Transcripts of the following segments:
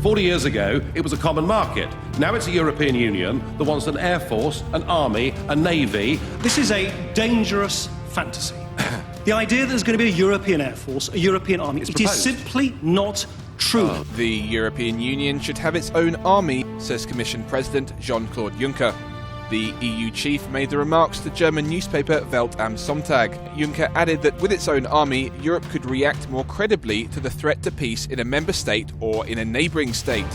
40 years ago, it was a common market. Now it's a European Union that wants an air force, an army, a navy. This is a dangerous fantasy. The idea that there's going to be a European air force, a European army, it is simply not true. The European Union should have its own army, says Commission President Jean-Claude Juncker. The EU chief made the remarks to German newspaper Welt am Sonntag. Juncker added that with its own army, Europe could react more credibly to the threat to peace in a member state or in a neighbouring state.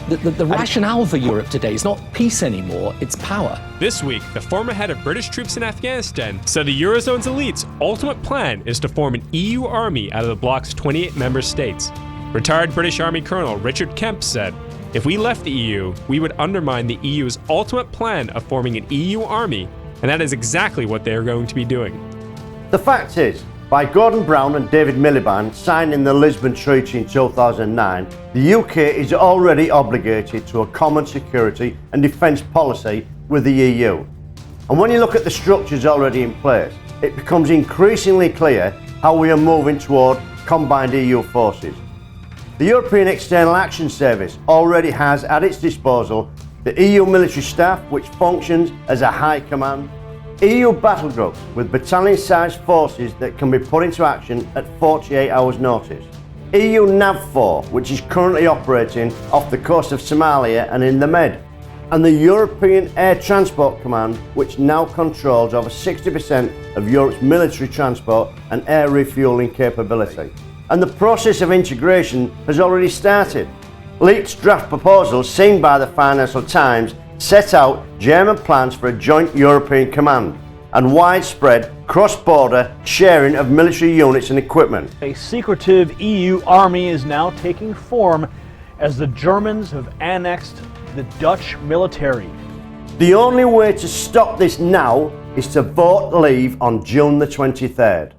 The rationale for Europe today is not peace anymore, it's power. This week, the former head of British troops in Afghanistan said the Eurozone's elite's ultimate plan is to form an EU army out of the bloc's 28 member states. Retired British Army Colonel Richard Kemp said, "If we left the EU, we would undermine the EU's ultimate plan of forming an EU army, and that is exactly what they are going to be doing." The fact is, by Gordon Brown and David Miliband signing the Lisbon Treaty in 2009, the UK is already obligated to a common security and defence policy with the EU. And when you look at the structures already in place, it becomes increasingly clear how we are moving toward combined EU forces. The European External Action Service already has at its disposal the EU military staff, which functions as a high command, EU battle groups with battalion-sized forces that can be put into action at 48 hours notice, EU NAVFOR, which is currently operating off the coast of Somalia and in the Med, and the European Air Transport Command, which now controls over 60% of Europe's military transport and air refuelling capability. And the process of integration has already started. Leaked draft proposals seen by the Financial Times set out German plans for a joint European command and widespread cross-border sharing of military units and equipment. A secretive EU army is now taking form as the Germans have annexed the Dutch military. The only way to stop this now is to vote leave on June the 23rd.